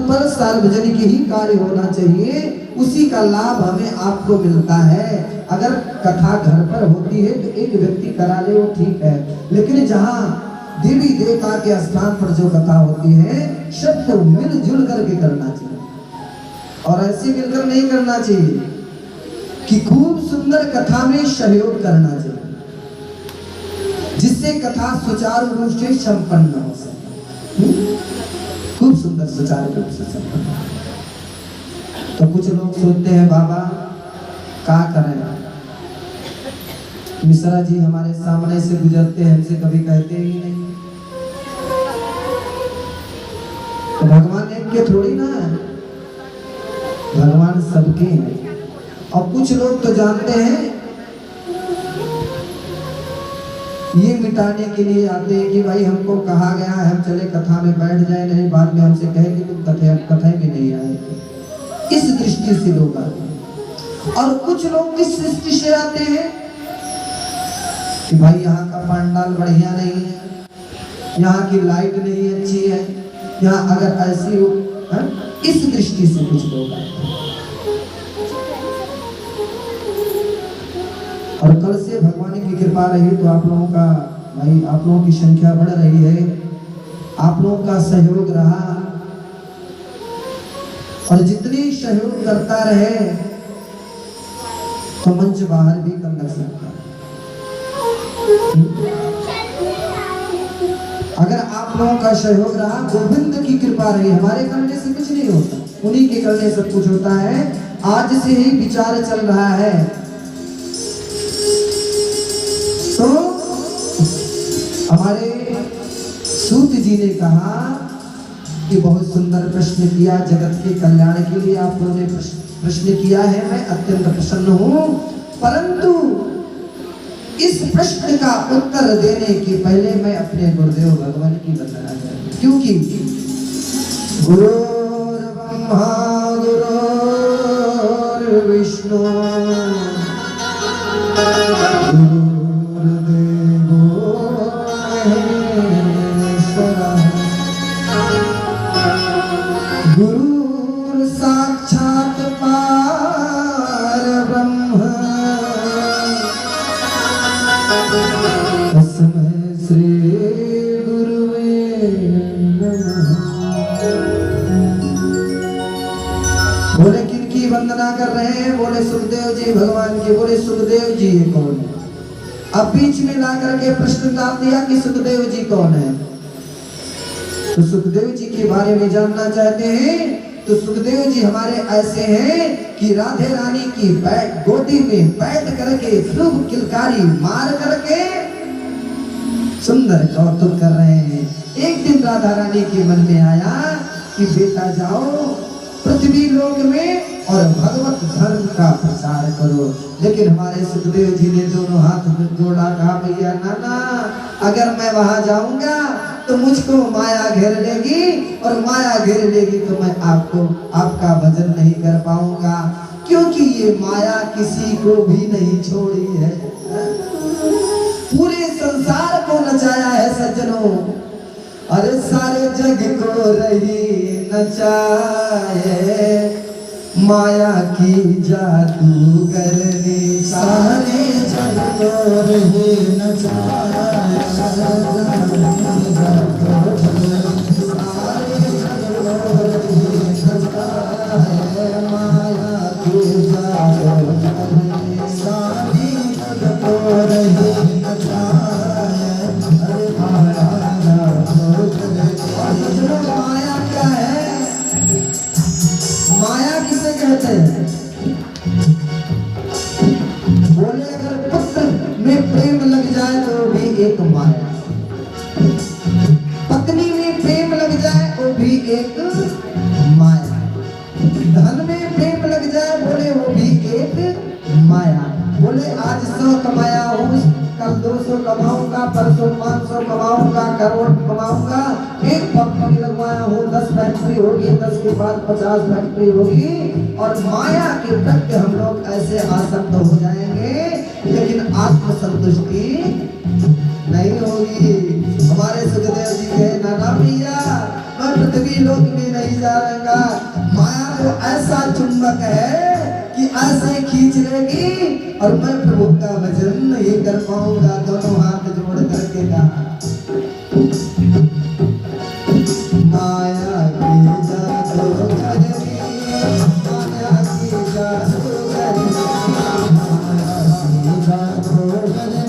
पर सार्वजनिक ही कार्य होना चाहिए, उसी का लाभ हमें आपको मिलता है। अगर कथा घर पर होती है तो एक व्यक्ति करा ले वो ठीक है, लेकिन जहाँ देवी देवता के स्थान पर जो कथा होती है सबको मिलजुल करके करना चाहिए, और ऐसे मिलकर नहीं करना चाहिए कि खूब सुंदर कथा में सहयोग करना चाहिए, जिससे कथा सुचारू रूप से संपन्न हो सके। खूब सुंदर सुचारू रूप से संपन्न। तो कुछ लोग सोचते हैं बाबा क्या करें, मिश्रा जी हमारे सामने से गुजरते हैं, हमसे कभी कहते ही नहीं। तो भगवान एक के थोड़ी ना है, भगवान सबके हैं। और कुछ लोग तो जानते हैं ये मिटाने के लिए आते हैं कि भाई हमको कहा गया है हम चले कथा में बैठ जाए, नहीं बाद में हमसे कहे कि तुम कथा में नहीं आए। इस दृष्टि से लोग आते हैं। और कुछ लोग किस दृष्टि से आते हैं कि भाई यहाँ का पंडाल बढ़िया नहीं है, यहाँ की लाइट नहीं अच्छी है, यहाँ अगर ऐसी हो, इस दृष्टि से कुछ लोग आते हैं। और कल से भगवान की कृपा रही तो आप लोगों का भाई आप लोगों की संख्या बढ़ रही है, आप लोगों का सहयोग रहा, और जितनी सहयोग करता रहे तो मंच बाहर भी कर लग सकता है। अगर आप लोगों का सहयोग रहा, गोविंद की कृपा रही, हमारे करने से कुछ नहीं होता, उन्हीं के करने सब कुछ होता है। आज से ही विचार चल रहा है। तो हमारे सूत जी ने कहा कि बहुत सुंदर प्रश्न किया, जगत के कल्याण के लिए आप लोगों ने प्रश्न किया है, मैं अत्यंत प्रसन्न हूं। परंतु इस प्रश्न का उत्तर देने के पहले मैं अपने गुरुदेव भगवान की वंदना करूं, क्योंकि गुरुर्ब्रह्मा गुरुर्विष्णु गुरु साक्षात परब्रह्म तस्मै श्री गुरुवे नमः। बोले किनकी वंदना कर रहे हैं? बोले सुखदेव जी भगवान की। बोले सुखदेव जी कौन है? अब बीच में ला करके प्रश्न डाल दिया कि सुखदेव जी कौन है। तो सुखदेव जी के बारे में जानना चाहते हैं तो सुखदेव जी हमारे ऐसे हैं कि राधे रानी की गोदी में बैठ करके खूब किलकारी मार करके सुंदर कौतुक कर रहे हैं। एक दिन राधा रानी के मन में आया कि बेटा जाओ पृथ्वी लोक में और भगवत धर्म का प्रचार करो। लेकिन हमारे सुखदेव जी ने दोनों हाथ जोड़ा, कहा भैया नाना अगर मैं वहां जाऊंगा तो मुझको माया घेर लेगी, और माया घेर लेगी तो मैं आपका भजन नहीं कर पाऊंगा, क्योंकि ये माया किसी को भी नहीं छोड़ी है, पूरे संसार को नचाया है सज्जनों। अरे सारे जग को रही नचाए, माया की जादूगरनी, सारे जग को रही नचाए, माया की जादूगरनी, सारे जग को रही नचाए। माया क्या है? माया किसे कहते हैं? बोले अगर पुत्र में प्रेम लग जाए तो भी एक माया, पत्नी में प्रेम लग जाए वो भी एक माया, धन में प्रेम लग जाए बोले वो भी एक माया। बोले आज 100 कमाया हूँ, कल 200 कमाऊंगा, परसों 500 कमाऊंगा, करोड़ कमाऊंगा, एक फैक्ट्री लगवाया हूँ, 10 फैक्ट्री होगी, 10 के बाद 50 फैक्ट्री होगी, और माया के प्रति हम लोग ऐसे आसक्त हो जाएंगे, लेकिन आत्मसंतुष्टि नहीं होगी। हमारे सुखदेव जी कहे नाना भैया मैं पृथ्वी लोक में नहीं जाएगा। माया तो ऐसा चुंबक है कि ऐसे खींच लेगी और मैं प्रभु का भजन नहीं कर पाऊंगा। दोनों हाथ जोड़ करके कहा, माया की जादूगरनी, माया की जादूगरनी, माया की जादूगरनी,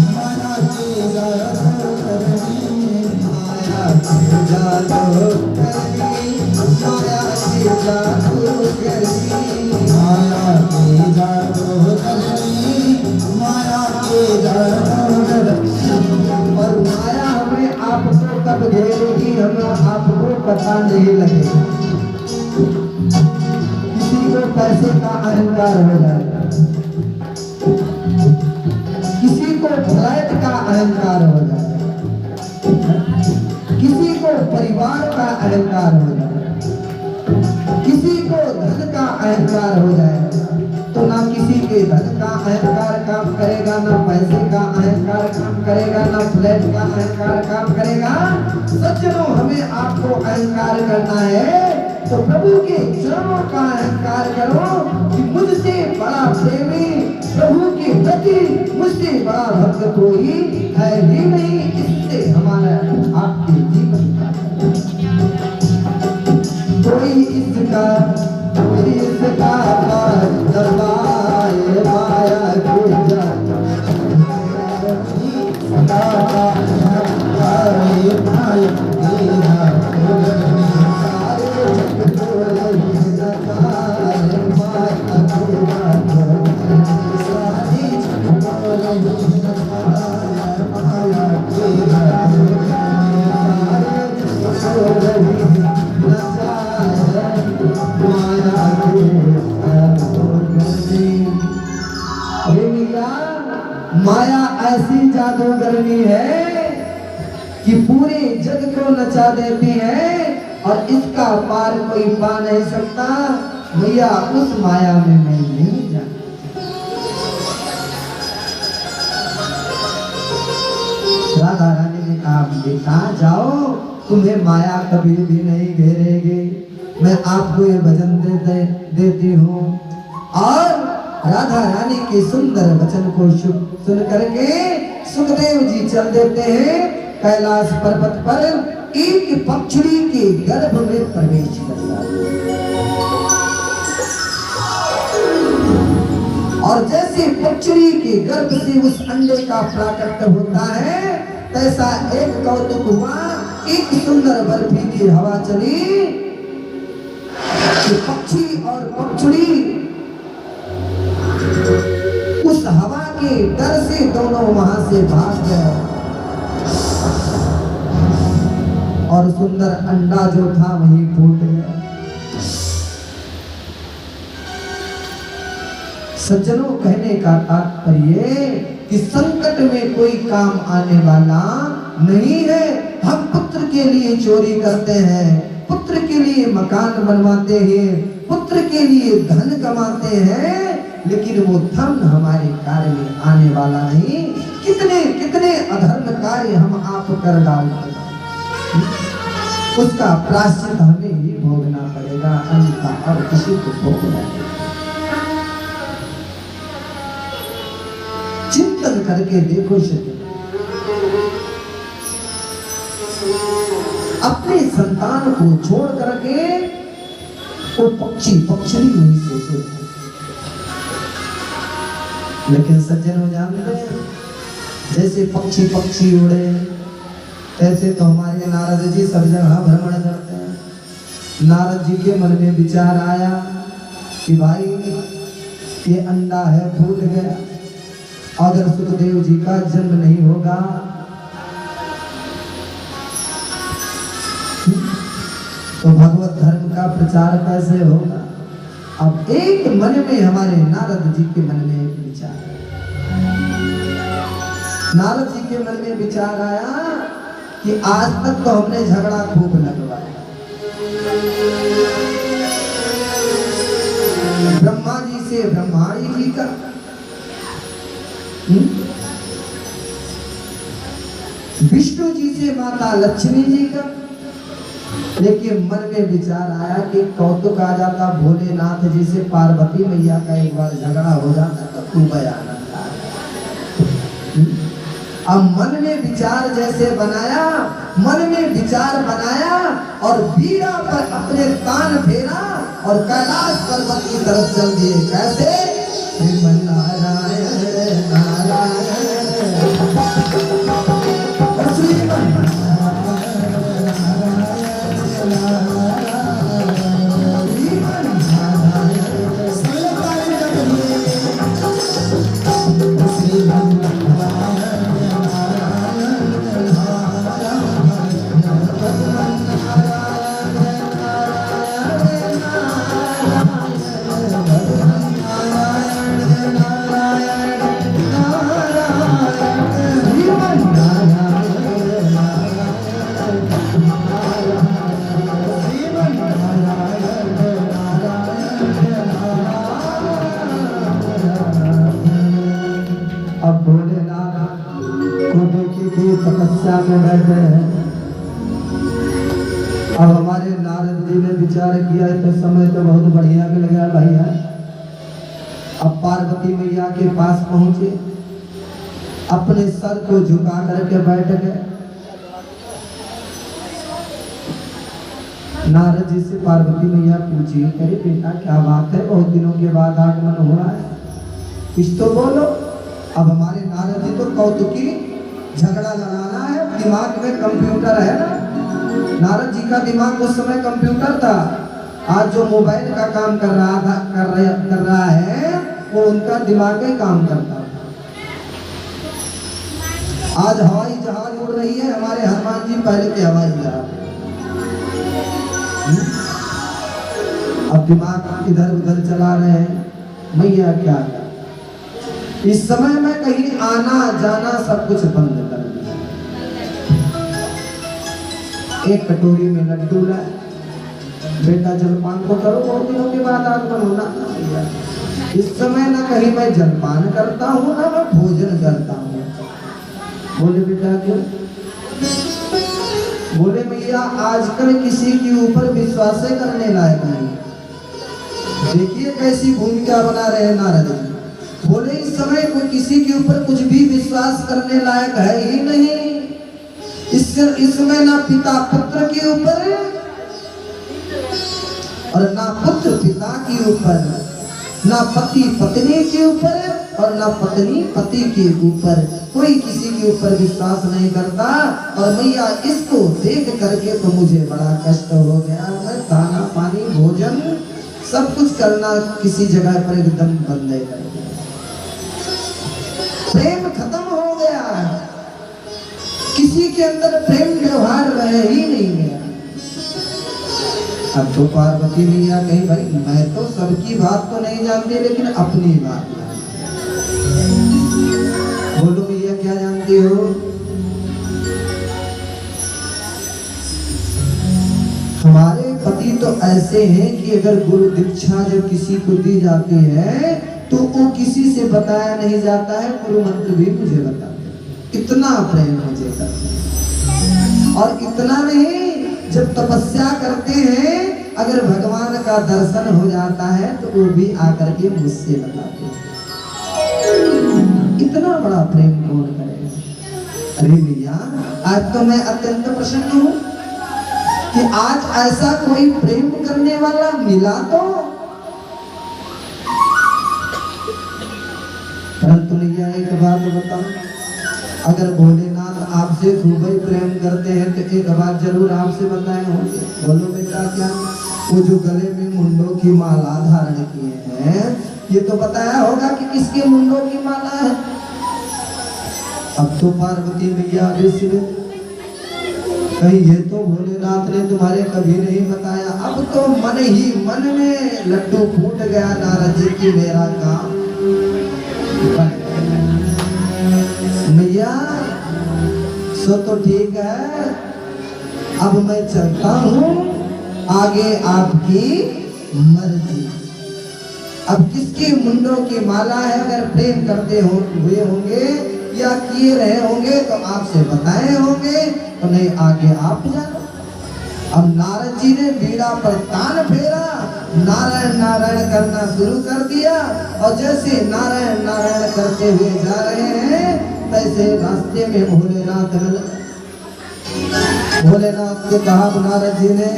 माया की जादूगरनी, माया की जादूगरनी, माया की जादूगरनी, माया की जादूगरनी, माया की जादूगरनी। और माया हमें आपको कब घेरेगी हमें आपको पता नहीं लगेगा। किसी को पैसे का अहंकार हो जाएगा, किसी को फ्लैट का अहंकार हो जाएगा, किसी को परिवार का अहंकार हो जाएगा, किसी को धन का अहंकार हो जाएगा। तो ना किसी के धन का अहंकार काम करेगा, ना पैसे का अहंकार काम करेगा, ना फ्लैट का अहंकार काम करेगा। सज्जनों, हमें आपको अहंकार करना है तो प्रभु के चरणों का अहंकार करो कि मुझसे बड़ा प्रेमी प्रभु के प्रति मुझसे बड़ा भक्त कोई है ही नहीं। इससे हमारा आपके जीवन का कोई इसका दरबार माया को माया ऐसी जादूगरनी है कि पूरे जग को नचा देती है और इसका पार कोई पा नहीं सकता। भैया उस माया में मैं नहीं जाता। राधा रानी ने कहा, बेटा जाओ, तुम्हें माया कभी भी नहीं घेरेगी। मैं आपको ये भजन देती हूँ। और राधा रानी के सुंदर वचन को सुन करके सुखदेव जी चल देते हैं कैलाश पर्वत पर। एक पक्षी के गर्भ में प्रवेश करता है और जैसे पक्षी के गर्भ से उस अंडे का प्राकट्य होता है, तैसा एक कौतुक हुआ। एक सुंदर बर्फीली हवा चली कि पक्षी और पक्षी उस हवा के डर से दोनों वहां से भाग गए और सुंदर अंडा जो था वहीं फूट गया। सज्जनों, कहने का तात्पर्य कि संकट में कोई काम आने वाला नहीं है। हम पुत्र के लिए चोरी करते हैं, पुत्र के लिए मकान बनवाते हैं, पुत्र के लिए धन कमाते हैं, लेकिन वो धन हमारे कार्य में आने वाला नहीं। कितने कितने अधर्म कार्य हम आप कर डालते हैं, उसका प्रायश्चित हमें ही भोगना पड़ेगा, अन्यथा और किसी को भोगना नहीं। चिंतन करके देखो सज्जन, अपने संतान को छोड़ करके वो पक्षी पक्षी नहीं सोचते। लेकिन सज्जन हो जानते हैं, जैसे पक्षी पक्षी उड़े तैसे तो हमारे नारद जी सब जगह भ्रमण करते हैं। नारद जी के मन में विचार आया कि भाई ये अंडा है, फूट गया, अगर सुखदेव जी का जन्म नहीं होगा तो भगवत धर्म का प्रचार कैसे होगा। अब एक मन में हमारे नारद जी के मन में एक विचार, नारद जी के मन में विचार आया कि आज तक तो हमने झगड़ा खूब लगवाया, ब्रह्मा जी से ब्रह्माणी जी का, विष्णु जी से माता लक्ष्मी जी का, लेकिन मन में विचार आया कि कौतुक आ जाता भोलेनाथ जी से पार्वती मैया का एक बार झगड़ा हो जाता तो खूब आनंद आता। अब मन में विचार जैसे बनाया, मन में विचार बनाया और वीरा पर अपने तान फेरा और कैलाश पर्वत की तरफ चल दिए। कैसे? नारायण नारायण तपस्या में बैठे हैं। अब हमारे नारद जी ने विचार किया तो समय तो बहुत बढ़िया भी लगा भैया। अब पार्वती मैया के पास पहुंचे, अपने सर को झुका करके बैठ गए। नारद जी से पार्वती मैया पूछी, अरे बेटा क्या बात है, बहुत दिनों के बाद आगमन हो रहा है, कुछ तो बोलो। अब हमारे नारद जी तो कौतुकी, झगड़ा लड़ाना है, दिमाग में कंप्यूटर है ना। नारद जी का दिमाग उस समय कंप्यूटर था। आज जो मोबाइल का काम कर रहा है वो उनका दिमाग का ही काम करता था। आज हवाई जहाज उड़ रही है, हमारे हनुमान जी पहले के हवाई जहाज। अब दिमाग इधर उधर चला रहे हैं। मैया क्या कर, इस समय में कहीं आना जाना सब कुछ बंद कर दिया। एक कटोरी में लड्डू लाए, बेटा जलपान को करो, बहुत दिनों के बाद आगमन होना। इस समय ना कहीं मैं जलपान करता हूँ ना मैं भोजन करता हूँ। बोले बेटा क्यों? बोले भैया आजकल किसी के ऊपर विश्वास करने लायक नहीं। देखिए कैसी भूमिका बना रहे हैं नारद जी। बोले इस समय कोई किसी के ऊपर कुछ भी विश्वास करने लायक है ही नहीं। इसमें ना पिता पुत्र के ऊपर और ना पुत्र पिता के ऊपर, ना पति पत्नी के ऊपर और ना पत्नी पति के ऊपर, कोई किसी के ऊपर विश्वास नहीं करता। और मैया इसको देख करके तो मुझे बड़ा कष्ट हो गया। मैं खाना पानी भोजन सब कुछ करना किसी जगह पर एकदम बंद कर दिया। प्रेम खत्म हो गया, किसी के अंदर प्रेम व्यवहार रह ही नहीं गया। अब तो पार्वती मैया कहीं भाई मैं तो सबकी बात तो नहीं जानती लेकिन अपनी बात बोलो भैया क्या जानती हो? हमारे पति तो ऐसे हैं कि अगर गुरु दीक्षा जब किसी को दी जाती है तो वो किसी से बताया नहीं जाता है, गुरु मंत्र भी मुझे बताते। इतना प्रेम मुझे करते हैं। और इतना नहीं, जब तपस्या करते हैं अगर भगवान का दर्शन हो जाता है तो वो भी आकर के मुझसे बताते हैं। इतना बड़ा प्रेम कौन करेगा? अरे भैया आज तो मैं अत्यंत प्रसन्न हूँ कि आज ऐसा कोई प्रेम करने वाला मिला। तो परंतु भैया एक बात बताओ, अगर भोलेनाथ आपसे खूब ही प्रेम करते हैं तो एक बात जरूर आपसे बताए होंगे। बोलो बेटा क्या? वो जो गले में मुंडों की माला धारण किए हैं, ये तो बताया होगा कि किसके मुंडों की माला है। अब तो पार्वती मैया कहीं ये तो भोलेनाथ ने तुम्हारे कभी नहीं बताया। अब तो मन ही मन में लड्डू फूट गया नारद जी की, मेरा काम मैया सो तो ठीक है, अब मैं चलता हूँ, आगे आपकी मर्जी। अब किसके मुंडों की माला है, अगर प्रेम करते हुए होंगे या किए रहे होंगे तो आपसे बताए होंगे, तो नहीं आगे आप जानो। अब नारद जी ने बीड़ा पर तान फेरा, नारायण नारायण करना शुरू कर दिया। और जैसे नारायण नारायण करते हुए जा रहे हैं तैसे रास्ते में भोलेनाथ के कहा नारद जी ने,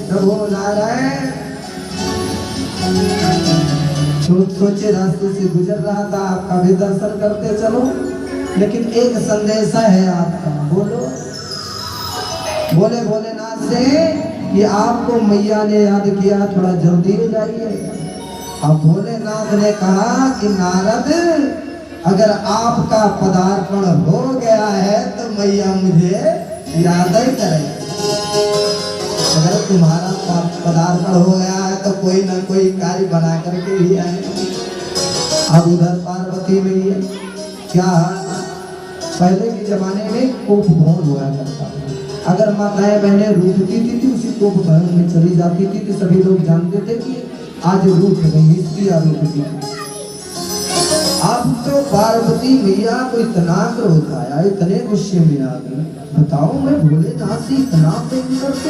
प्रभु नारायण सोचे रास्ते से गुजर रहा था, आपका भी दर्शन करते चलो, लेकिन एक संदेश है आपका। बोलो। बोले भोलेनाथ से कि आपको मैया ने याद किया, थोड़ा जल्दी हो जाइए। अब भोलेनाथ ने कहा कि नारद अगर आपका पदार्पण हो गया है तो मैया मुझे याद ही करेगी। अगर तुम्हारा पदार्पण हो गया है तो कोई ना कोई कार्य बना करके ही आए। अब उधर पार्वती मैया क्या, पहले के जमाने में कोप भवन हुआ करता था। अगर माताएं बहनें रूठती थी उसी कोप भवन में चली जाती थी तो सभी लोग जानते थे कि आज रूठ गई, स्त्री रूठती। अब तो पार्वती मैया को इतना क्रोध आया, इतने गुस्से में आ गई। बताओ मैं भोलेनाथ से इतना प्रेम करते,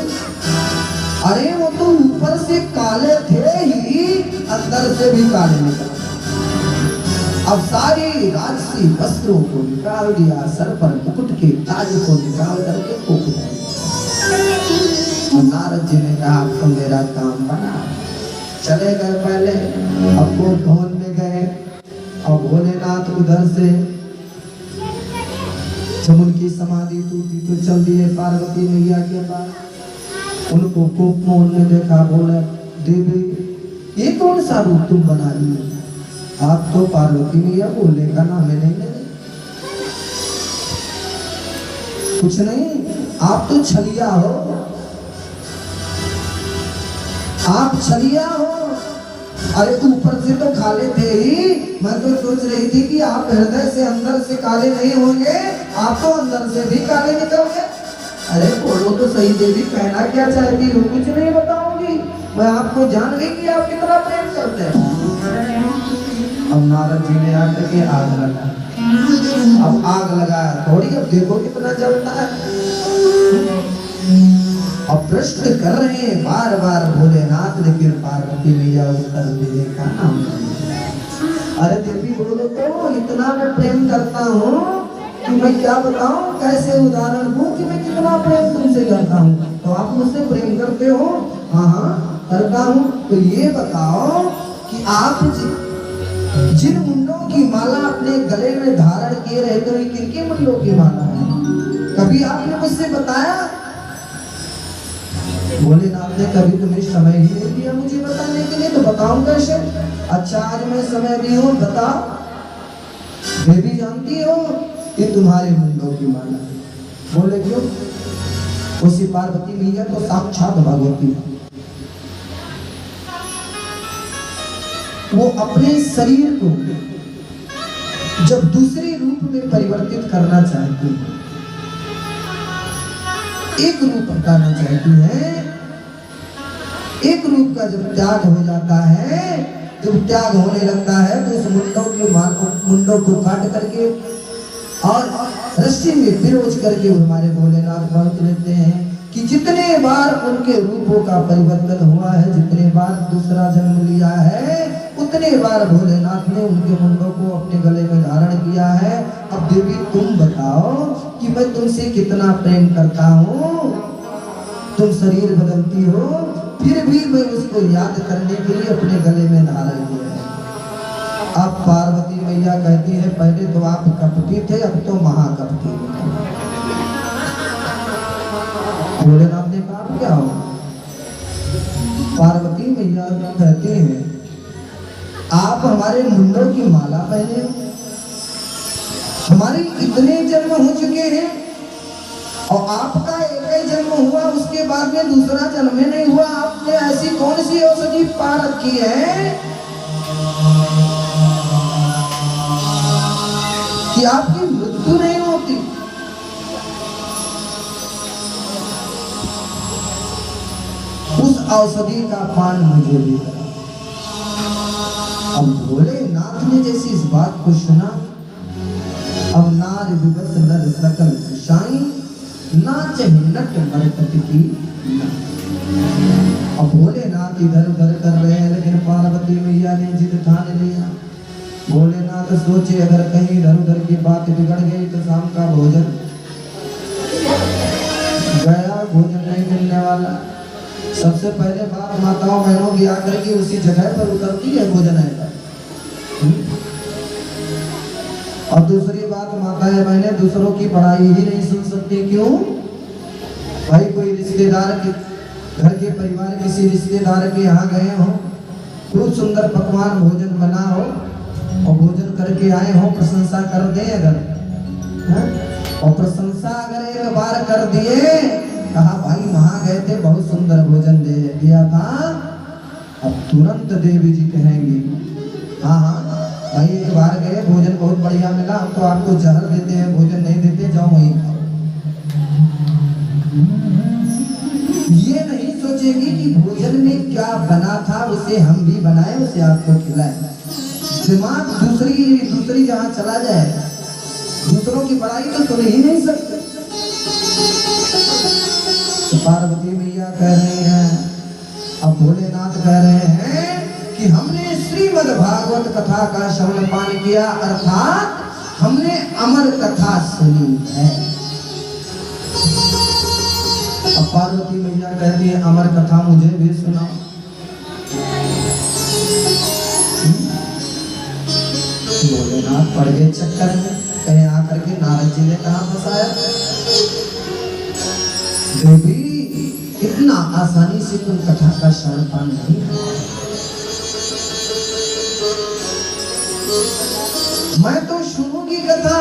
अरे वो तो ऊपर से काले थे ही अंदर से भी काले निकले। अब सारी राजसी वस्त्रों को निकाल दिया, सर पर मुकुट के ताज को निकाल करके फूंक दिया। नारद जी ने कहा तो मेरा काम बना। चले गए पहले, अब वो भवन में गए और भोलेनाथ उधर से जब उनकी समाधि टूटी तो चल दिए पार्वती मैया के पास। उनको कोप में उन्होंने देखा, बोले देवी ये कौन सा रूप तुम बना रही हो? आप तो पार्वती मैया, बोले का नाम है नहीं, कुछ नहीं, आप तो छलिया हो, आप छलिया हो। अरे ऊपर से तो काले थे ही, मैं तो सोच रही थी कि आप हृदय से अंदर से काले नहीं होंगे, आप तो अंदर से भी काले निकल गए। अरे बोलो तो सही देवी, कहना क्या चाहती हो? कुछ नहीं बताऊंगी, मैं आपको जान गई कि आप कितना प्रेम करते हैं। अब नारद जी ने आकर के आग लगा। अब आग लगाया थोड़ी, अब देखो कितना जलता है। अब प्रश्न कर रहे हैं बार बार भोलेनाथ, लेकिन पार्वती मैया उत्तर देने का नाम नहीं। अरे देवी बोलो तो, इतना मैं प्रेम करता हूँ कि मैं क्या बताऊं, कैसे उदाहरण दूं कि मैं कितना प्रेम तुमसे करता हूँ। तो आप मुझसे प्रेम करते हो? हाँ हाँ करता हूँ। तो ये बताओ कि आप जिन मुंडों की माला अपने गले में धारण किए रहे थे, किनके मुंडों की माला है? कभी आपने मुझसे बताया? भोलेनाथ ने कभी तुम्हें समय ही नहीं दिया मुझे बताने के लिए, तो बताऊं कैसे? अच्छा आज मैं समय दी हूं, बताओ। देवी जानती हो ये तुम्हारे मुंडों की माला है। बोले क्यों? उसी पार्वती मैया तो साक्षात भगवती है। वो अपने शरीर को जब दूसरे रूप में परिवर्तित करना चाहती है, एक रूप हटाना चाहती है, एक रूप का जब त्याग हो जाता है, जब त्याग होने लगता है तो उस मुंडों को काट करके और रस्सी में पिरोज करके हमारे भोलेनाथ बांट लेते हैं कि जितने बार उनके रूपों का परिवर्तन हुआ है, जितने बार दूसरा जन्म लिया है, उतने बार भोलेनाथ ने उनके मुंडों को अपने गले में धारण किया है। अब देवी तुम बताओ कि मैं तुमसे कितना प्रेम करता हूँ, तुम शरीर बदलती हो फिर भी मैं उसको याद करने के लिए अपने गले में धारण किया है। अब पार्वती मैया कहती है पहले तो आप कपटी थे, अब तो महाकपटी। भोलेनाथ ने कहा क्या हो? पार्वती मैया कहती है आप हमारे मुंडों की माला पहने, हमारे इतने जन्म हो चुके हैं और आपका एक ही जन्म हुआ, उसके बाद में दूसरा जन्म नहीं हुआ। आपने ऐसी कौन सी औषधि पा रखी है कि आपकी मृत्यु नहीं होती? उस औषधि का पान मुझे भी करा। अब भोलेनाथ ने जैसे इस बात को सुना, अब नार विवश नर सकल साई नाच नट मरकट की। अब भोलेनाथ इधर उधर कर रहे हैं, लेकिन पार्वती मैया ने जिद ठान लिया। भोलेनाथ सोचे अगर कहीं इधर उधर की बात बिगड़ गई तो शाम का भोजन गया, भोजन नहीं मिलने वाला। सबसे पहले बात माताओं बहनों की आकर के उसी जगह पर उतरती है भोजन आएगा। और दूसरी बात, माताएं बहनें दूसरों की पढ़ाई ही नहीं सुन सकती। क्यों भाई? कोई रिश्तेदार के घर के परिवार किसी रिश्तेदार के यहाँ गए हो, खूब सुंदर पकवान भोजन बना हो और भोजन करके आए हो, प्रशंसा कर दे अगर, और प्रशंसा अगर एक बार कर दिए, कहा भाई वहां गए थे बहुत सुंदर भोजन दे दिया था, अब तुरंत देवी जी कहेंगी हाँ हाँ भाई एक बार गए भोजन बहुत बढ़िया मिला, हम तो आपको जहर देते हैं, भोजन नहीं देते, जाओ वहीं खाओ। ये नहीं सोचेगी कि भोजन में क्या बना था, उसे हम भी बनाए, उसे आपको खिलाए। दिमाग दूसरी जहां चला जाए, दूसरों की बड़ाई तो सुन ही नहीं सकते। तो पार्वती मैया कह रही हैं, अब भोलेनाथ कह रहे हैं कि हमने श्रीमद् भागवत कथा का श्रवण पान किया, अर्थात हमने अमर कथा सुनी है। अब पार्वती मैया कहती है अमर कथा मुझे भी सुनाओ। भोलेनाथ पड़ गए चक्कर में, कहीं आकर के नारद जी ने कहा फंसाया, देवी इतना आसानी से तुम कथा का श्रवण पान नहीं कर, मैं तो सुनूंगी कथा।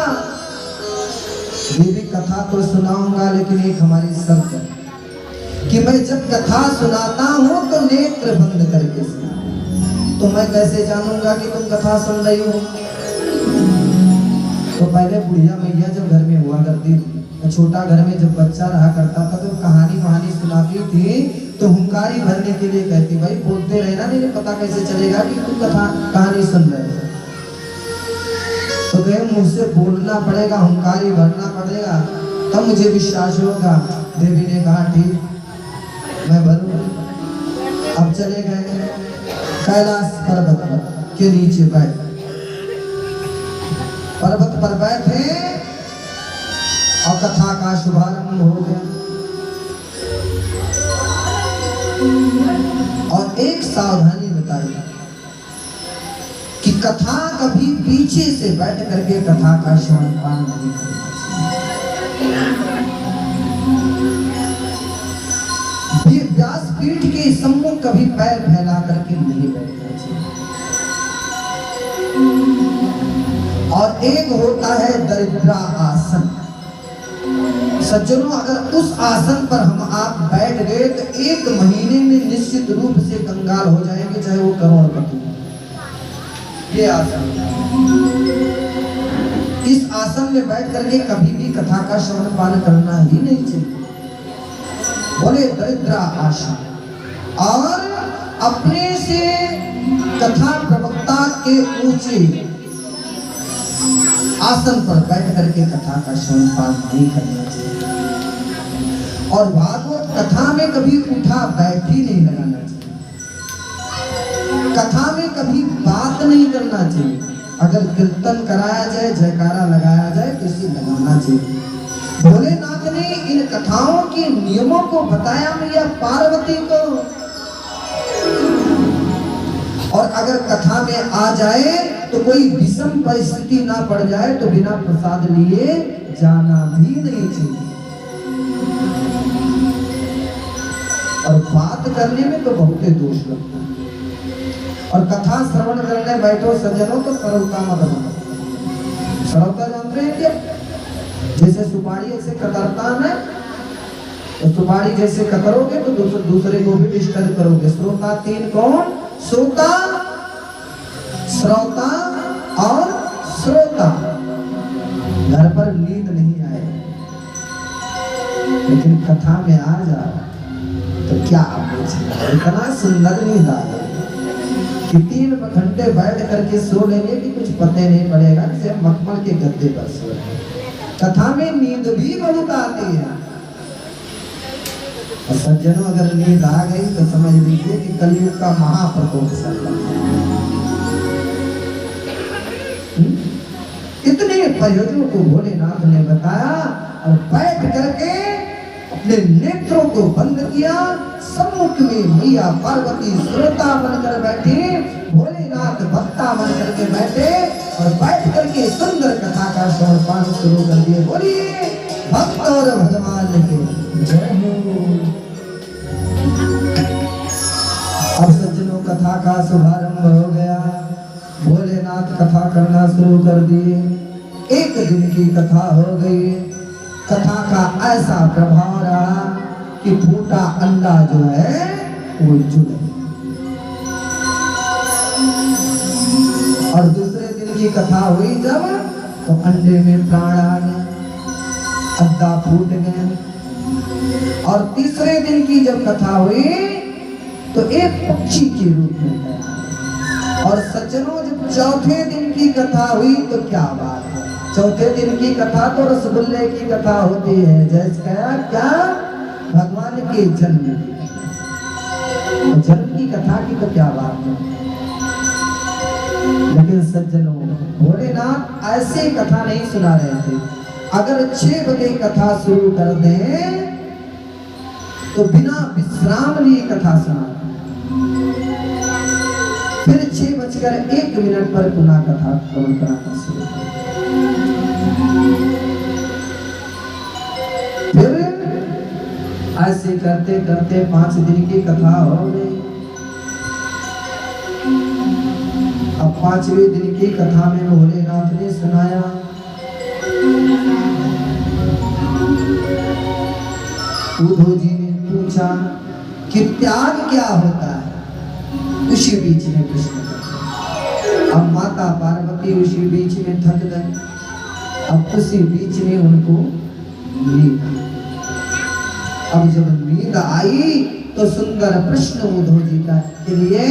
देवी कथा तो सुनाऊंगा, लेकिन एक हमारी शर्त है कि मैं जब कथा सुनाता हूं तो नेत्र बंद करके सुना। तो मैं कैसे जानूंगा कि तुम कथा सुन रही हो? तो पहले बुढ़िया मैया जब घर में हुआ करती थी, छोटा घर में जब बच्चा रहा करता था तो कहानी सुनाती थी, तो हुंकारी भरने के लिए कहती, भाई बोलते रहना, नहीं पता कैसे चलेगा कि तुम कहानी सुन रहे हो। तो कहे मुझसे बोलना पड़ेगा, हुंकारी भरना पड़ेगा, तब मुझे विश्वास होगा। देवी ने कहा ठीक मैं भरूं। अब चले गए कैलाश पर्वत के नीचे बैठ, पर्वत पर बैठे और कथा का शुभारंभ हो गया। और एक सावधानी बताई कि कथा कभी पीछे से बैठ करके कथा का श्रवण पान नहीं करना चाहिए। व्यासपीठ के सम्मुख कभी पैर फैला करके नहीं बैठना चाहिए। और एक होता है दरिद्रा आसन। सज्जनों, अगर उस आसन पर हम आप बैठ गए तो 1 महीने में निश्चित रूप से कंगाल हो जाएंगे, चाहे वो करोड़पति। ये आसन, इस आसन में बैठ करके कभी भी कथा का श्रवण पान करना ही नहीं चाहिए। बोले दरिद्रा आसन। और अपने से कथा प्रवक्ता के ऊंचे आसन पर बैठ करके कथा का श्रवण पान नहीं करना चाहिए। और भागवत कथा में कभी उठा बैठी नहीं लगाना चाहिए। कथा में कभी बात नहीं करना चाहिए। अगर कीर्तन कराया जाए, जयकारा लगाया जाए तो इसे लगाना चाहिए। भोलेनाथ ने इन कथाओं के नियमों को बताया मैया पार्वती को। और अगर कथा में आ जाए तो कोई विषम परिस्थिति ना पड़ जाए तो बिना प्रसाद लिए जाना भी नहीं चाहिए। और बात करने में तो बहुत दोष लगता है। और कथा श्रवण करने बैठो सज्जनों तो सरलता मत बनो। सरलता जानते हैं क्या? जैसे सुपारी ऐसे कतरता है, तो सुपारी जैसे कतरोगे तो दूसरे को भी डिस्टर्ब करोगे। श्रोता 3 कौन? श्रोता, श्रोता और श्रोता। घर पर नींद नहीं आए लेकिन कथा में आ जा तो क्या इतना सुंदर नींद आ गई कि 3 घंटे बैठ करके सो लेंगे कि कुछ पते नहीं पड़ेगा, जैसे मखमल के गद्दे पर सो। कथा में नींद भी बहुत आती है। और सज्जनों अगर नींद आ गई तो समझ लीजिए कि कलयुग का महाप्रकोप चल रहा है। इतने प्रयोजनों को भोलेनाथ ने बताया और बैठ करके अपने नेत्रों को बंद किया। सम्मुख में मैया पार्वती श्रोता बनकर बैठी, भोलेनाथ भक्ता बन करके बैठे और बैठ करके सुंदर कथा का श्रवण शुरू कर दिए। बोलिए भक्त और भगवान के जय हो। अब सज्जनों कथा का शुभारंभ हो गया। भोलेनाथ कथा करना शुरू कर दिए। एक दिन की कथा हो गई। कथा का ऐसा प्रभाव रहा कि फूटा अंडा जो है वो जुड़। और दूसरे दिन की कथा हुई जब, तो अंडे में प्राण आ गया, अंडा फूट गया। और तीसरे दिन की जब कथा हुई तो एक पक्षी के रूप में गया। और सज्जनों जब चौथे दिन की कथा हुई तो क्या बात है, चौथे दिन की कथा तो रसगुल्ले की कथा होती है। जैसे कहा क्या, भगवान के जन्म की कथा की तो क्या बात है। लेकिन सज्जनों भोलेनाथ ऐसे कथा नहीं सुना रहे थे। अगर 6 बजे कथा शुरू कर दें तो बिना विश्राम लिए कथा सुना, फिर 6:01 पर पुनः कथा श्रवण कराना शुरू। फिर ऐसे करते करते 5 दिन की कथा हो गई। अब 5वें दिन की कथा में भोलेनाथ ने सुनाया। उद्धव जी ने पूछा कि त्याग क्या होता है। उसी बीच में कृष्ण, अब माता पार्वती उसी बीच में थक गए। अब उसी बीच में उनको नींद, अब जब नींद आई तो सुंदर प्रश्न उद्धव जी का के लिए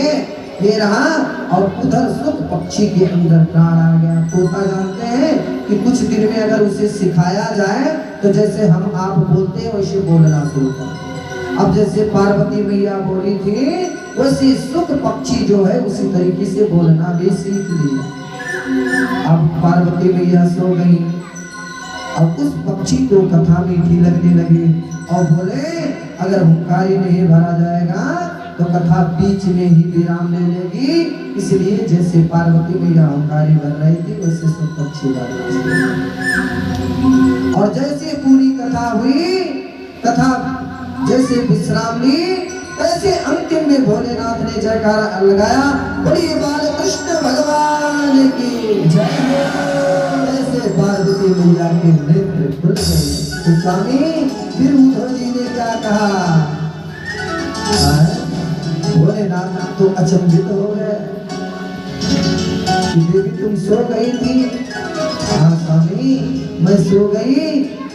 ये रहा। और उधर सुख पक्षी के अंदर प्राण आ गया। तोता जानते हैं कि कुछ दिन में अगर उसे सिखाया जाए तो जैसे हम आप बोलते हैं वैसे बोलना शुरू कर। अब जैसे पार्वती मैया बोली थी वैसे सुख पक्षी जो है उसी तरीके से बोलना भी सीख लिया। अब पार्वती मैया सो गई। अब उस पक्षी को कथा मीठी लगने लगी और बोले अगर हुंकारी नहीं भरा जाएगा तो कथा बीच में ही विराम ले लेगी। इसलिए जैसे पार्वती मैया हुंकारी भर रही थी वैसे सुख पक्षी भर रही। और जैसे पूरी कथा हुई, कथा जैसे विश्राम ली, ऐसे अंतिम में भोलेनाथ ने जयकारा लगाया, बोलिए बालकृष्ण भगवान की जय। ऐसे पार्वती मैया के नेत्र खुल गए। तो स्वामी फिर उद्धव जी ने क्या कहा, भोलेनाथ तो अचंभित हो गए कि देवी तुम सो गई थी। हाँ स्वामी मैं सो गई,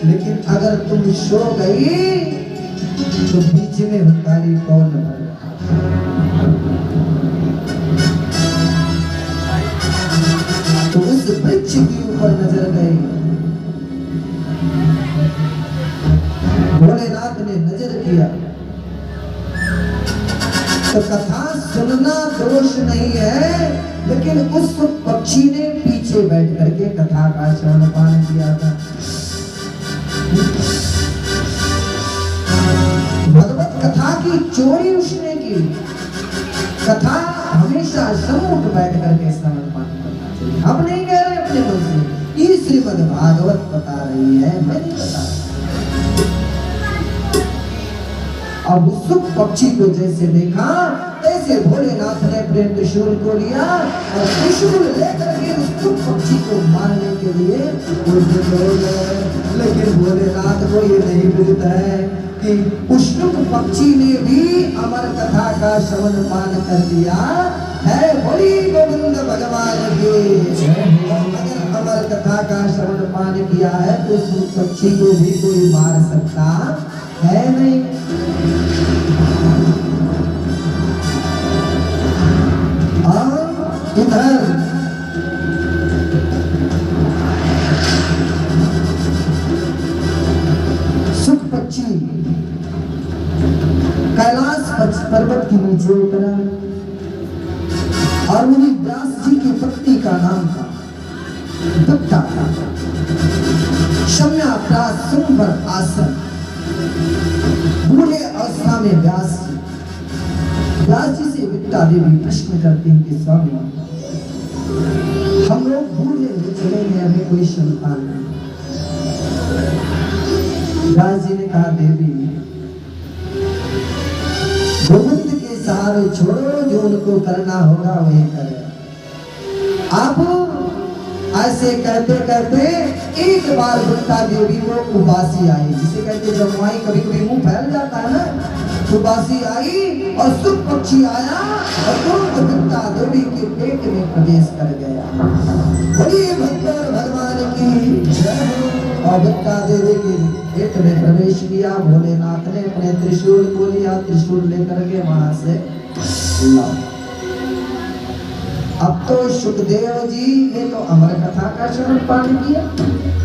लेकिन अगर तुम सो गई तो बीच में हुंकारी कौन भरेगा। तो उस वृक्ष के ऊपर नजर गई। भोलेनाथ ने नजर किया तो कथा सुनना दोष नहीं है, लेकिन उस पक्षी ने पीछे बैठ करके कथा का श्रवण पान किया था। भगवत कथा की चोरी उसने की। कथा हमेशा सम्मुख बैठ करके श्रवण पान करना चाहिए। हम नहीं कह रहे अपने मन से, ये श्रीमद् भागवत बता रही है, मैं नहीं बता रहा। अब सुख पक्षी को जैसे देखा तैसे भोलेनाथ ने अपने त्रिशूल को लिया और त्रिशूल लेकर के उस सुख पक्षी को मारने के लिए उद्यत हो गए। लेकिन भोलेनाथ को ये नहीं भूलता है कि उस सुख पक्षी ने भी अमर कथा का श्रवण पान कर दिया है। बोली गोविंद भगवान की। अगर अमर कथा का श्रवण पान किया है तो उस पक्षी को भी कोई मार सकता है नहीं। इधर सुख पक्षी नीचे उतरा और मुनि व्यास जी की पत्नी का नाम था वित्ता। शम्या प्रास सुंबर आसन। बूढ़े अवस्था में व्यास जी से वित्ता देवी प्रश्न करती हैं कि स्वामी, हम लोग बूढ़े हो चले हैं, हमें कोई संतान नहीं। व्यास जी ने कहा, देवी गोविंद के सहारे छोड़ो, जो उनको करना होगा वही करे। आप ऐसे कहते कहते एक बार वित्ता देवी को उबासी आई, जिसे कहते जब वहीं कभी कभी मुंह फैल जाता है ना, उबासी आई और सुख पक्षी आया और तुरंत वित्ता देवी के पेट में प्रवेश कर गया। बड़ी भक्तर भगवान की जय हो। और वित्ता देवी के पेट में प्रवेश किया। भोलेनाथ ने अपने त्रिशूल को लिया, त्रिशूल लेकर के वहां से लाया। अब तो सुखदेव जी ने तो अमर कथा का श्रवण पाठ किया,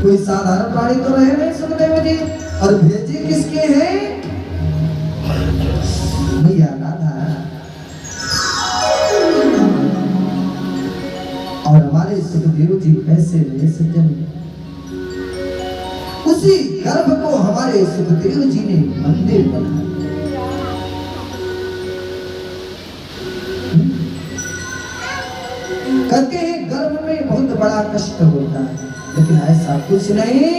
कोई साधारण प्राणी तो रहे नहीं सुखदेव जी। और भेजे किसके हैं? मैया राधा। और हमारे सुखदेव जी कैसे रहे सज्जन, उसी गर्भ को हमारे सुखदेव जी ने मंदिर बनाया। कहते हैं गर्भ में बहुत बड़ा कष्ट होता है, लेकिन ऐसा कुछ नहीं।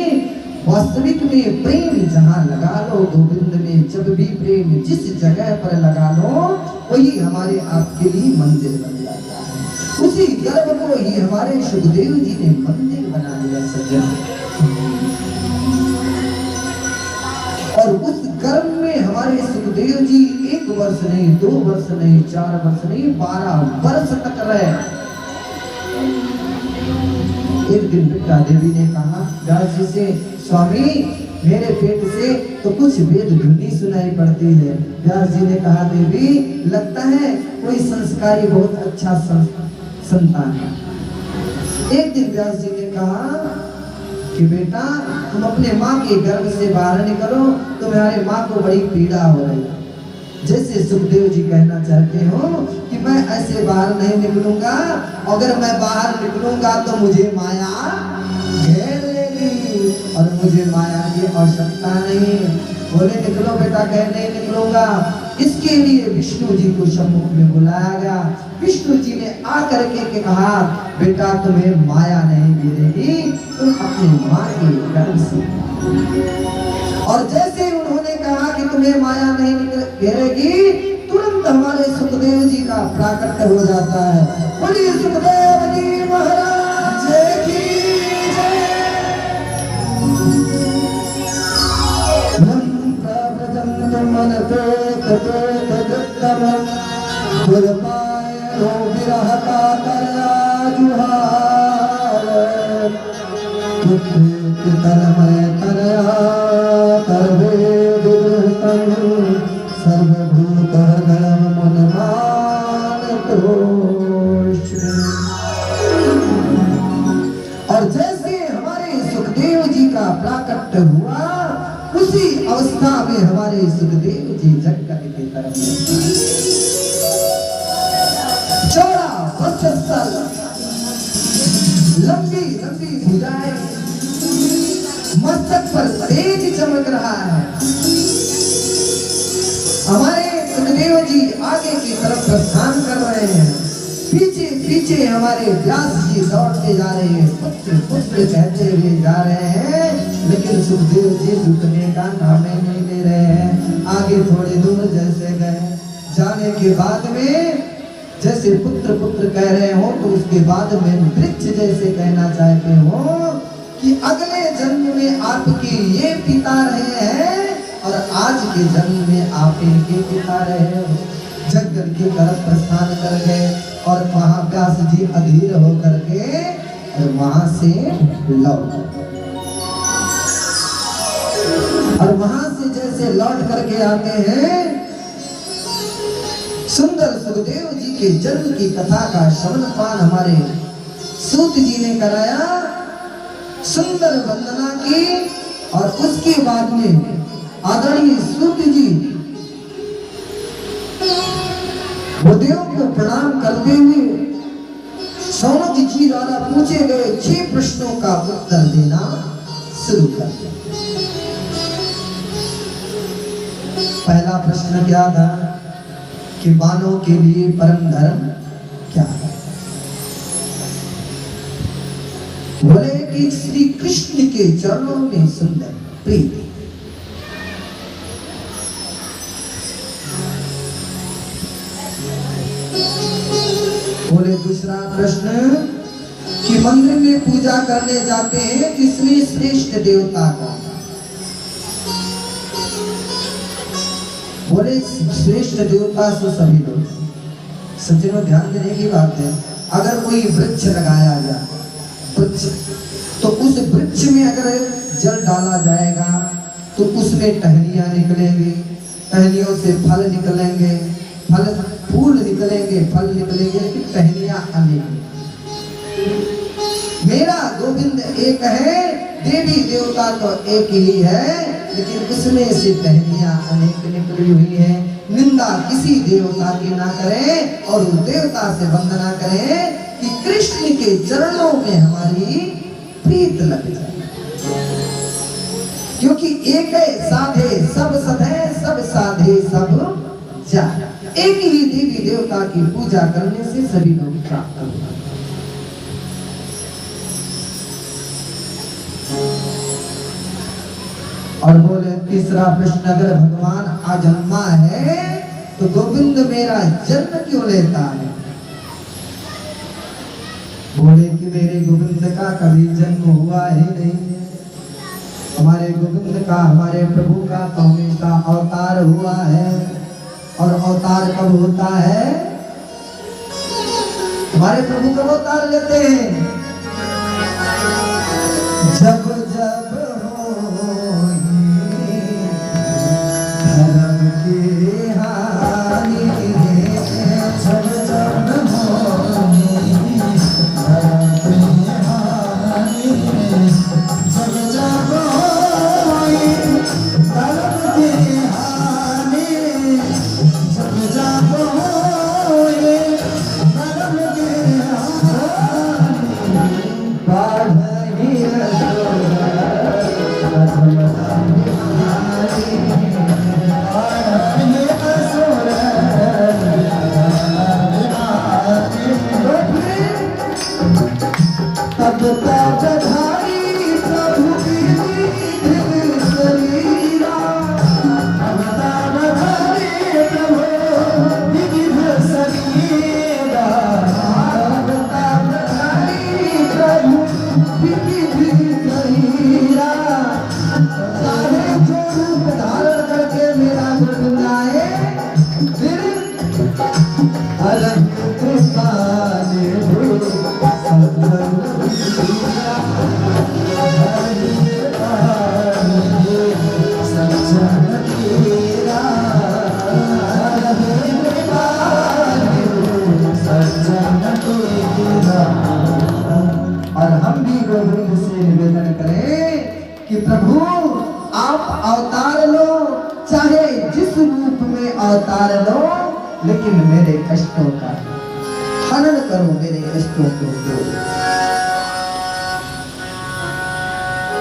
वास्तविक में प्रेम जहाँ लगा लो, गोविंद में जब भी प्रेम जिस जगह पर लगा लो, वही हमारे आपके लिए मंदिर बन जाता है। उसी गर्भ को ही हमारे सुखदेव जी ने मंदिर बना दिया सज्जन। और उस गर्भ में हमारे सुखदेव जी 1 वर्ष नहीं, 2 वर्ष नहीं, 4 वर्ष नहीं, 12 वर्ष तक रहे। एक दिन वित्ता देवी ने कहा व्यास जी से, स्वामी मेरे पेट से तो कुछ वेद ध्वनि सुनाई पड़ती है। व्यास जी ने कहा, देवी लगता है कोई संस्कारी बहुत अच्छा संतान है। एक दिन व्यास जी ने कहा कि बेटा तुम अपने माँ के गर्भ से बाहर निकलो, तुम्हारे माँ को बड़ी पीड़ा हो रही है। जैसे सुखदेव जी कहना चाहते हो कि मैं ऐसे बाहर नहीं निकलूंगा, अगर मैं बाहर निकलूंगा तो मुझे माया घेर लेगी और मुझे माया की आवश्यकता नहीं। बोले निकलो बेटा, कह नहीं निकलूंगा। इसके लिए विष्णु जी को सम्मुख में बुलाया गया। विष्णु जी ने आकर के कहा, बेटा तुम्हें माया नहीं घेरेगी, तुम अपनी माँ के गर्भ से। और जैसे उन्होंने कहा कि तुम्हें माया नहीं घेरेगी, तुरंत हमारे सुखदेव जी का प्राकट्य हो जाता है। बोलिए सुखदेव जी महाराज की जय। मन विरह का तरया जुहार, तन्मय तरया तरवे विदृतम, सर्वभूत गणम मनमान तोष। और जैसे हमारे सुखदेव जी का प्राकट्य हुआ, उसी अवस्था में हमारे सुखदेव जी जगत की तरफ चौड़ा वक्षस्थल, लंबी लंबी भुजाएं, मस्तक पर तेज चमक रहा है। हमारे सुखदेव जी आगे की तरफ प्रस्थान कर रहे हैं, पीछे पीछे हमारे व्यास जी दौड़ते जा रहे हैं, पुत्र पुत्र कहते हुए जा रहे हैं। लेकिन सुखदेव जी रुकने का नाम ही नहीं ले रहे हैं। आगे थोड़ी दूर जैसे गए, जाने के बाद में जैसे पुत्र पुत्र कह रहे हो, तो उसके बाद में वृक्ष जैसे कहना चाहते हो कि अगले जन्म में आपके ये पिता रहे हैं और आज के जन्म में आप इनके पिता रहे हो। जंगल की तरफ प्रस्थान कर गए और वहां व्यास जी अधीर होकर के और वहां से लौट, और वहां से जैसे लौट करके आते हैं, सुंदर सुखदेव जी के जन्म की कथा का श्रवण पान हमारे सूत जी ने कराया, सुंदर वंदना की। और उसके बाद में आदरणीय सूत जी देव को प्रणाम करते हुए शौनक जी द्वारा पूछे गए 6 प्रश्नों का उत्तर देना शुरू कर दिया। पहला प्रश्न क्या था कि मानव के लिए परम धर्म क्या है? बोले कि श्री कृष्ण के चरणों में सुंदर प्रीति। बोले दूसरा प्रश्न कि मंदिर में पूजा करने जाते हैं जिसमें श्रेष्ठ देवता का। बोले श्रेष्ठ देवता से सभी लोग। सज्जनों ध्यान देने की बात है, अगर कोई वृक्ष लगाया जाए वृक्ष, तो उस वृक्ष में अगर जल डाला जाएगा तो उसमें टहनियां निकलेंगी, टहनियों से फल निकलेंगे, फल फूल निकलेंगे, फल निकलेंगे, लेकिन टहनियां अनेक। मेरा गोविंद एक है, देवी देवता तो एक ही है, लेकिन उसमें से टहनियां अनेक निकली हुई है। निंदा किसी देवता की ना करें और उस देवता से वंदना करें कि कृष्ण के चरणों में हमारी प्रीत लग जाए, क्योंकि एक है साधे सब सधे, सब साधे सब जाए। एक ही देवी देवता की पूजा करने से सभी लोग प्राप्त होगा। और बोले तीसरा प्रश्न, अगर भगवान अजन्मा है तो गोविंद मेरा जन्म क्यों लेता है? बोले कि मेरे गोविंद का कभी जन्म हुआ ही नहीं। हमारे गोविंद का, हमारे प्रभु का तो हमेशा अवतार हुआ है। और अवतार कब होता है? हमारे प्रभु कब अवतार लेते हैं? जब जब धर्म की हानि, जब जब धर्म की हानि, जब जब धर्म की हानि, जब जब धर्म की हानि, बाढ़ी तब बधाई प्रभु की शरीरा, तब बधाई प्रभु विविध शरीरा, तब बधाई प्रभु विविध शरीरा। चाहे जो रूप धारण करके मेरा गोविंद आए, फिर अलग कृपाने हो और हम भी गोविंद से निवेदन करें कि प्रभु आप अवतार लो, चाहे जिस रूप में अवतार लो, लेकिन मेरे कष्टों का हरण करो, मेरे कष्टों को दो।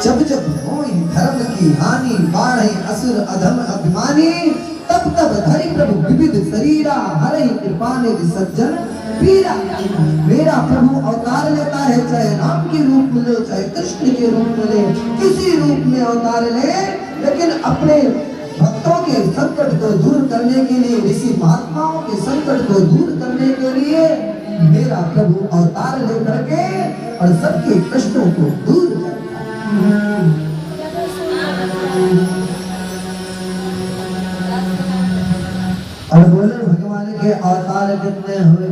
जब जब होई धर्म की हानि, बाढ़े असुर अधम अभिमानी, तब तब धरि प्रभु विविध शरीरा, हरे कृपा निधि सज्जन पीरा। मेरा प्रभु अवतार लेता है, चाहे राम के रूप में ले, चाहे कृष्ण के रूप में ले, किसी रूप में अवतार ले, लेकिन अपने भक्तों के संकट को दूर करने के लिए, ऋषि महात्माओं के संकट को दूर करने के लिए मेरा प्रभु अवतार लेकर के और सबके कष्टों को दूर करता। और बोले भगवान के अवतार कितने हुए?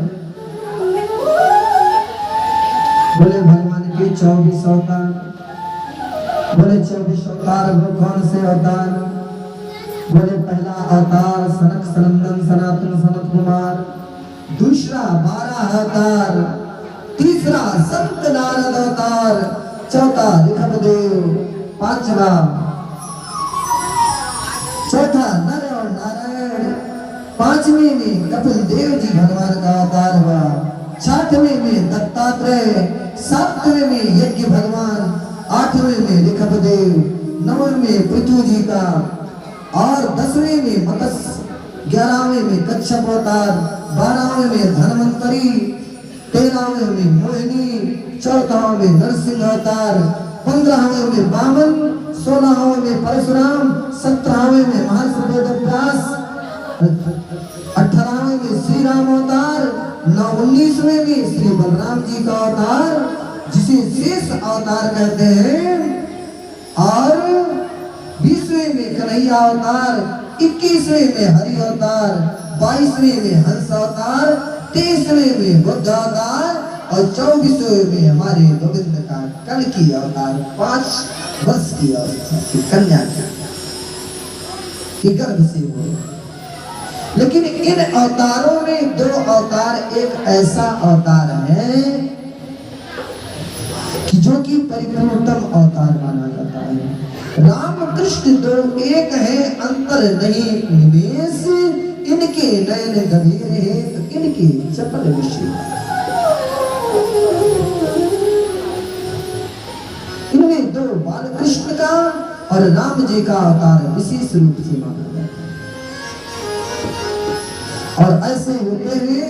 बोले भगवान के 24 अवतार। बोले 24 अवतार वो कौन से अवतार? बोले पहला अवतार सनक सनंदन सनातन सनत कुमार, दूसरा 12 अवतार, तीसरा संत नारद अवतार, चौथा ऋषभ देव, पांचवा चौथा नर और नारायण, 5वें में कपिल देव जी भगवान का अवतार हुआ, 6वें में दत्तात्रेय, 7वें में यज्ञ भगवान, 8वें में ऋषभदेव, 9वें में पृथु जी का और 10वें में मत्स्य, 11वें में कच्छप अवतार, 12वें में धन्वंतरी, 13वें में मोहिनी, 14वें में नरसिंह अवतार, 15वें में वामन, 16वें में परशुराम, 17वें में महर्षि वेदव्यास, 18वें में श्री राम अवतार, 19वें में श्री बलराम जी का अवतार जिसे शेष अवतार कहते हैं, और 20वें में कन्हैया अवतार, 21वें में हरि अवतार, 22वें में हंस अवतार, 23वें में बुद्ध अवतार और 24वें में हमारे गोविंद का कल्कि अवतार, 5 वर्ष की अवस्था की कन्या के गर्भ से हुए। लेकिन इन अवतारों में 2 अवतार एक ऐसा अवतार है कि जो कि परिपूर्णतम अवतार माना जाता है। राम कृष्ण 2 एक है, अंतर नहीं निमेष, इनके नयन गंभीर है तो इनके चपल विषय। इनमें 2 बाल कृष्ण का और राम जी का अवतार विशेष रूप से माना जाता है। और ऐसे होते हुए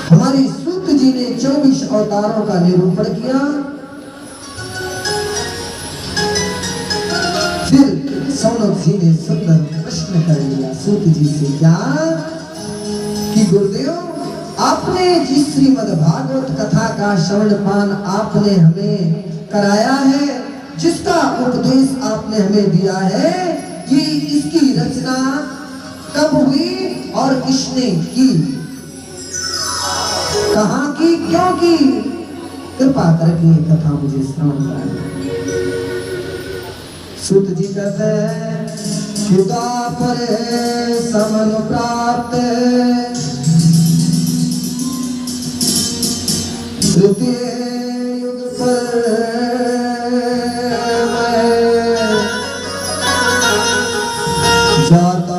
हमारी सूत जी ने 24 अवतारों का निरूपण किया। फिर सौनक जी ने सुंदर प्रश्न कर लिया सूत जी से, क्या कि गुरुदेव आपने जिस श्रीमद् भागवत कथा का श्रवण पान आपने हमें कराया है, जिसका उपदेश आपने हमें दिया है, कि इसकी रचना कब हुई और किसने की, कहाँ की, क्यों की, कृपा करके ये कथा मुझे श्रवण कराएं। सूत जी कहते हैं, युगा पर समन प्राप्त तृतीय युग पर जाता